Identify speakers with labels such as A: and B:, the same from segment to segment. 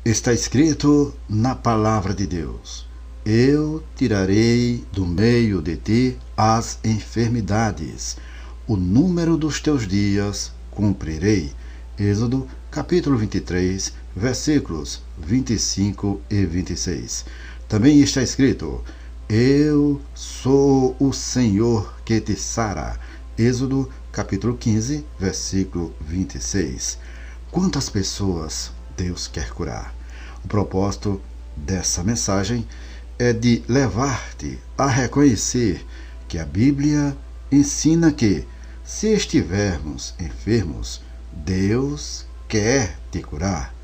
A: Está escrito na palavra de Deus: eu tirarei do meio de ti as enfermidades, o número dos teus dias cumprirei. Êxodo capítulo 23, versículos 25 e 26. Também está escrito: eu sou o Senhor que te sara. Êxodo capítulo 15, versículo 26. Quantas pessoas Deus quer curar? O propósito dessa mensagem é de levar-te a reconhecer que a Bíblia ensina que, se estivermos enfermos, Deus quer te curar.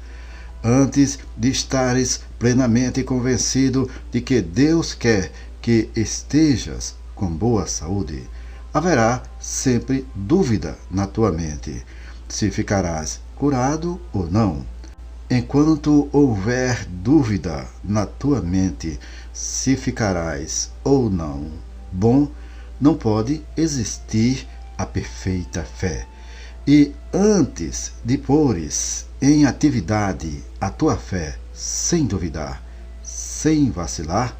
A: Antes de estares plenamente convencido de que Deus quer que estejas com boa saúde, haverá sempre dúvida na tua mente, se ficarás curado ou não. Enquanto houver dúvida na tua mente se ficarás ou não bom, não pode existir a perfeita fé. E antes de pôres em atividade a tua fé, sem duvidar, sem vacilar,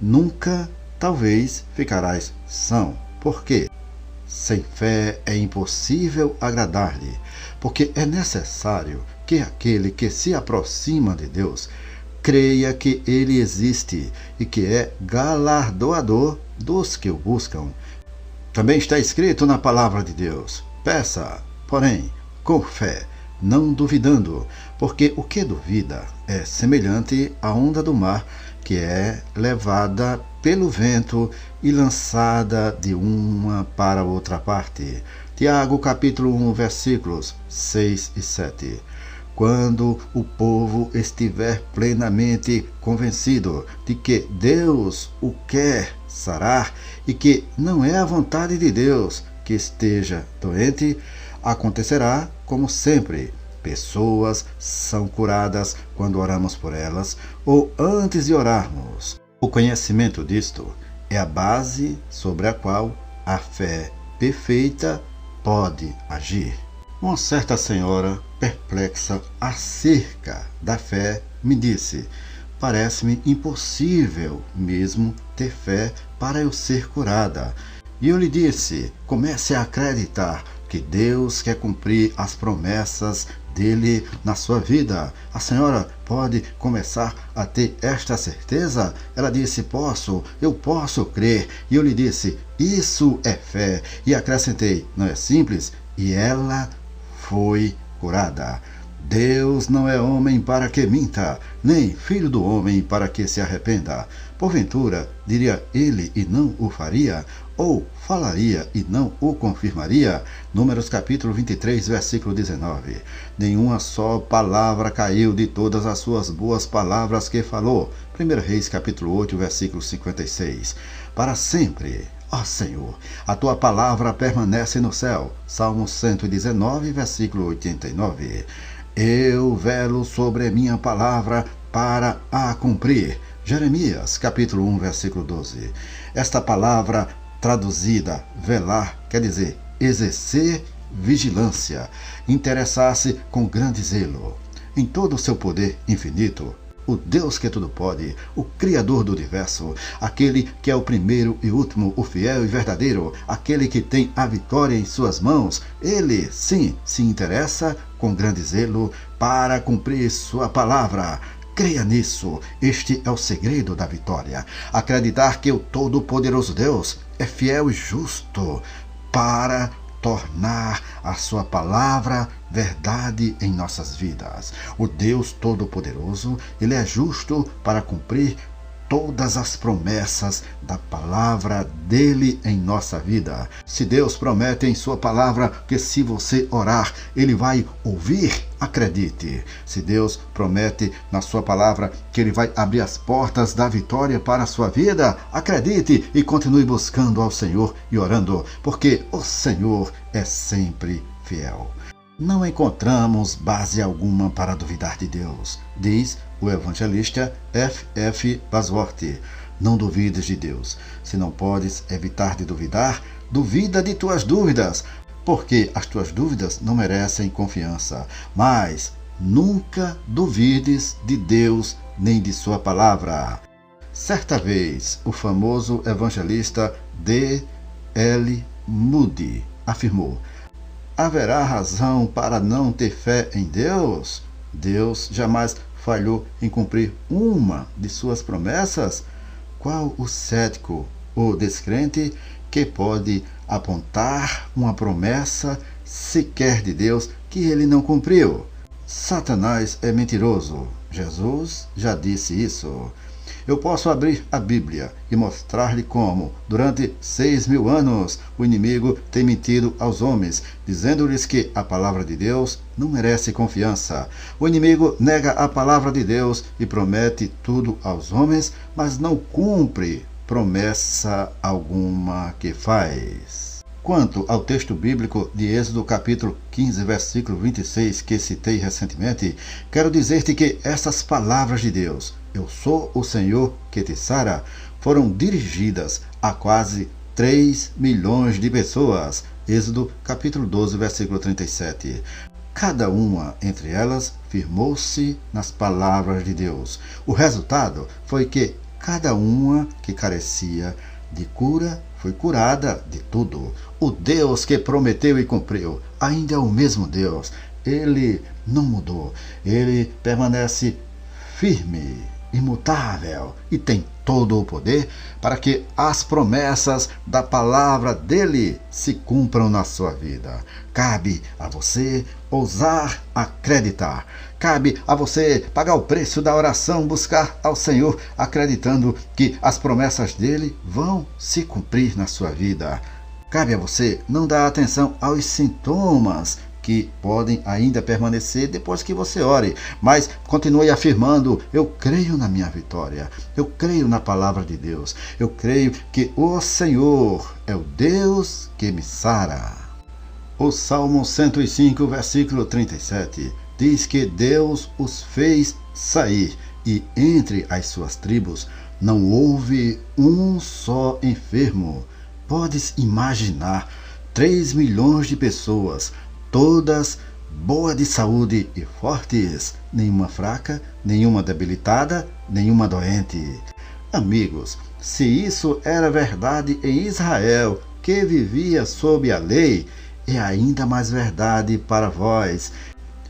A: nunca, talvez, ficarás são. Por quê? Sem fé é impossível agradar-lhe, porque é necessário que aquele que se aproxima de Deus creia que ele existe e que é galardoador dos que o buscam. Também está escrito na palavra de Deus: peça, porém, com fé, não duvidando, porque o que duvida é semelhante à onda do mar, que é levada pelo vento e lançada de uma para outra parte. Tiago capítulo 1, versículos 6 e 7. Quando o povo estiver plenamente convencido de que Deus o quer sarar e que não é a vontade de Deus que esteja doente, acontecerá como sempre. Pessoas são curadas quando oramos por elas ou antes de orarmos. O conhecimento disto é a base sobre a qual a fé perfeita pode agir. Uma certa senhora, perplexa acerca da fé, me disse: parece-me impossível mesmo ter fé para eu ser curada. E eu lhe disse: comece a acreditar que Deus quer cumprir as promessas dele na sua vida. A senhora pode começar a ter esta certeza? Ela disse: eu posso crer. E eu lhe disse: isso é fé. E acrescentei: não é simples? E ela foi curada. Deus não é homem para que minta, nem filho do homem para que se arrependa. Porventura, diria ele e não o faria? Ou falaria e não o confirmaria? Números capítulo 23, versículo 19. Nenhuma só palavra caiu de todas as suas boas palavras que falou. 1 Reis capítulo 8, versículo 56. Para sempre, ó Senhor, a tua palavra permanece no céu. Salmo 119, versículo 89. Eu velo sobre a minha palavra para a cumprir. Jeremias, capítulo 1, versículo 12. Esta palavra traduzida, velar, quer dizer exercer vigilância, interessar-se com grande zelo. Em todo o seu poder infinito, o Deus que tudo pode, o Criador do universo, aquele que é o primeiro e último, o fiel e verdadeiro, aquele que tem a vitória em suas mãos, ele, sim, se interessa com grande zelo para cumprir sua palavra. Creia nisso, este é o segredo da vitória. Acreditar que o Todo-Poderoso Deus é fiel e justo para tornar a sua palavra verdade em nossas vidas. O Deus Todo-Poderoso, ele é justo para cumprir todas as promessas da palavra dele em nossa vida. Se Deus promete em sua palavra que se você orar, ele vai ouvir, acredite. Se Deus promete na sua palavra que ele vai abrir as portas da vitória para a sua vida, acredite e continue buscando ao Senhor e orando, porque o Senhor é sempre fiel. Não encontramos base alguma para duvidar de Deus, diz o evangelista F.F. Bosworth. Não duvides de Deus. Se não podes evitar de duvidar, duvida de tuas dúvidas, porque as tuas dúvidas não merecem confiança. Mas Nunca duvides de Deus nem de sua palavra. Certa vez, o famoso evangelista D.L. Moody afirmou: haverá razão para não ter fé em Deus? Deus jamais falhou em cumprir uma de suas promessas? Qual o cético ou descrente que pode apontar uma promessa sequer de Deus que ele não cumpriu? Satanás é mentiroso. Jesus já disse isso. Eu posso abrir a Bíblia e mostrar-lhe como, durante 6.000 anos, o inimigo tem mentido aos homens, dizendo-lhes que a palavra de Deus não merece confiança. O inimigo nega a palavra de Deus e promete tudo aos homens, mas não cumpre promessa alguma que faz. Quanto ao texto bíblico de Êxodo capítulo 15, versículo 26, que citei recentemente, quero dizer-te que essas palavras de Deus, eu sou o Senhor que te sara, foram dirigidas a quase 3 milhões de pessoas. Êxodo capítulo 12, versículo 37. Cada uma entre elas firmou-se nas palavras de Deus. O resultado foi que cada uma que carecia de cura foi curada de tudo. O Deus que prometeu e cumpriu ainda é o mesmo Deus. Ele não mudou. Ele permanece firme, imutável e tem todo o poder para que as promessas da palavra dele se cumpram na sua vida. Cabe a você ousar acreditar. Cabe a você pagar o preço da oração, buscar ao Senhor, acreditando que as promessas dele vão se cumprir na sua vida. Cabe a você não dar atenção aos sintomas que podem ainda permanecer depois que você ore, mas continue afirmando: eu creio na minha vitória, eu creio na palavra de Deus, eu creio que o Senhor é o Deus que me sara. O Salmo 105, versículo 37, diz que Deus os fez sair e entre as suas tribos não houve um só enfermo. Podes imaginar 3 milhões de pessoas, todas boas de saúde e fortes, nenhuma fraca, nenhuma debilitada, nenhuma doente. Amigos, se isso era verdade em Israel, que vivia sob a lei, é ainda mais verdade para vós,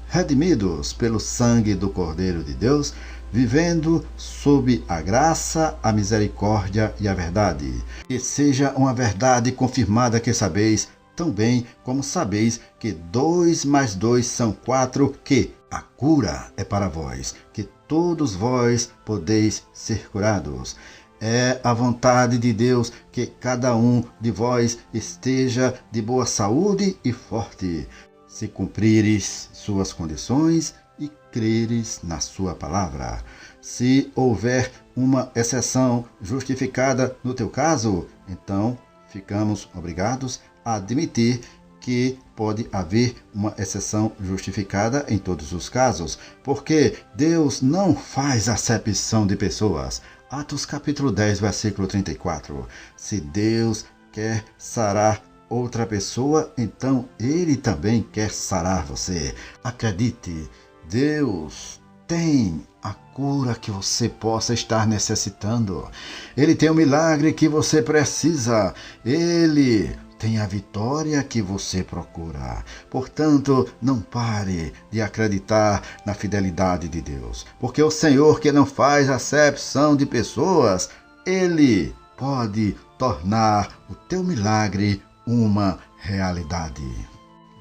A: redimidos pelo sangue do Cordeiro de Deus, vivendo sob a graça, a misericórdia e a verdade. Que seja uma verdade confirmada que sabeis, tão bem como sabeis que 2 mais 2 são 4, que a cura é para vós, que todos vós podeis ser curados. É a vontade de Deus que cada um de vós esteja de boa saúde e forte, se cumprires suas condições e creres na sua palavra. Se houver uma exceção justificada no teu caso, então ficamos obrigados a admitir que pode haver uma exceção justificada em todos os casos, porque Deus não faz acepção de pessoas. Atos capítulo 10, versículo 34. Se Deus quer sarar outra pessoa, então Ele também quer sarar você. Acredite, Deus tem a cura que você possa estar necessitando. Ele tem o milagre que você precisa. Ele tem a vitória que você procura. Portanto, não pare de acreditar na fidelidade de Deus, porque o Senhor, que não faz acepção de pessoas, Ele pode tornar o teu milagre uma realidade.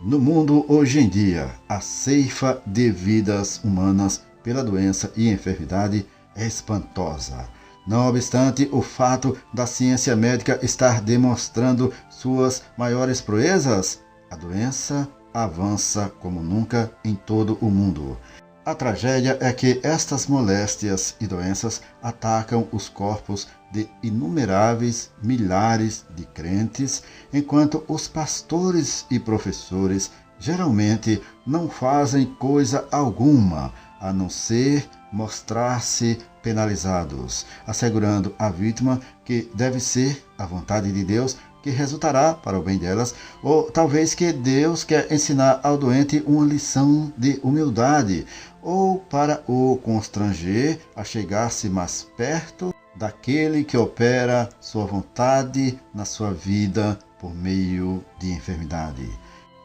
A: No mundo hoje em dia, a ceifa de vidas humanas pela doença e enfermidade é espantosa. Não obstante o fato da ciência médica estar demonstrando suas maiores proezas, a doença avança como nunca em todo o mundo. A tragédia é que estas moléstias e doenças atacam os corpos de inumeráveis milhares de crentes, enquanto os pastores e professores geralmente não fazem coisa alguma a não ser mostrar-se penalizados, assegurando à vítima que deve ser a vontade de Deus que resultará para o bem delas, ou talvez que Deus quer ensinar ao doente uma lição de humildade, ou para o constranger a chegar-se mais perto daquele que opera sua vontade na sua vida por meio de enfermidade.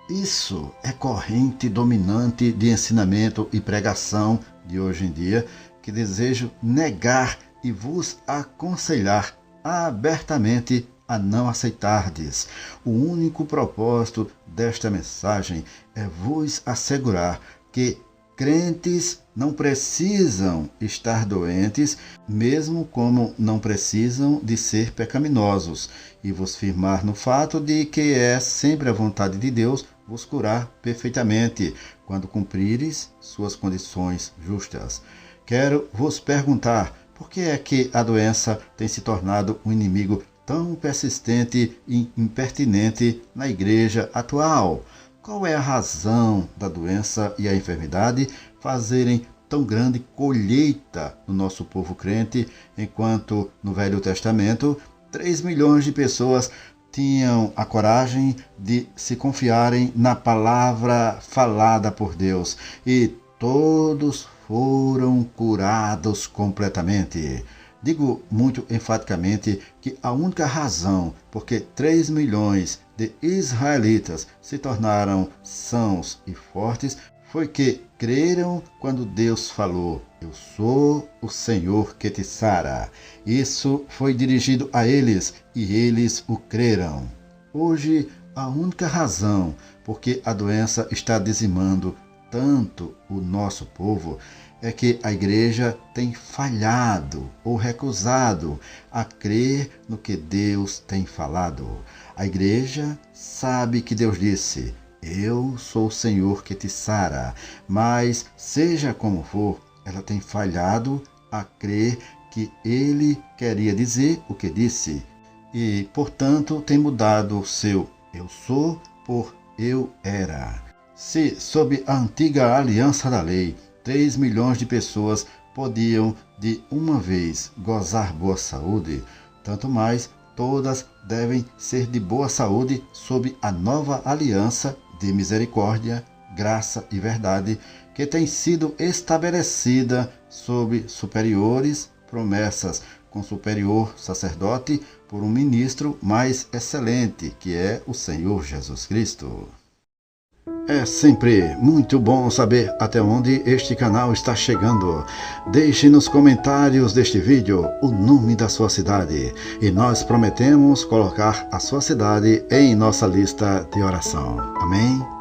A: Isso é corrente dominante de ensinamento e pregação de hoje em dia, que desejo negar e vos aconselhar abertamente a não aceitardes. O único propósito desta mensagem é vos assegurar que crentes não precisam estar doentes, mesmo como não precisam de ser pecaminosos, e vos firmar no fato de que é sempre a vontade de Deus vos curar perfeitamente, quando cumprires suas condições justas. Quero vos perguntar, por que é que a doença tem se tornado um inimigo tão persistente e impertinente na igreja atual? Qual é a razão da doença e a enfermidade fazerem tão grande colheita no nosso povo crente, enquanto no Velho Testamento 3 milhões de pessoas tinham a coragem de se confiarem na palavra falada por Deus e todos foram curados completamente? Digo muito enfaticamente que a única razão por que 3 milhões de israelitas se tornaram sãos e fortes foi que creram quando Deus falou: "Eu sou o Senhor que te sara". Isso foi dirigido a eles e eles o creram. Hoje, a única razão por que a doença está dizimando tanto o nosso povo é que a igreja tem falhado ou recusado a crer no que Deus tem falado. A igreja sabe que Deus disse: "Eu sou o Senhor que te sara", mas seja como for, ela tem falhado a crer que Ele queria dizer o que disse e, portanto, tem mudado o seu "eu sou" por "eu era". Se, sob a antiga aliança da lei, 3 milhões de pessoas podiam de uma vez gozar boa saúde, tanto mais todas devem ser de boa saúde sob a nova aliança de misericórdia, graça e verdade, que tem sido estabelecida sob superiores promessas, com superior sacerdote por um ministro mais excelente, que é o Senhor Jesus Cristo. É sempre muito bom saber até onde este canal está chegando. Deixe nos comentários deste vídeo o nome da sua cidade e nós prometemos colocar a sua cidade em nossa lista de oração. Amém?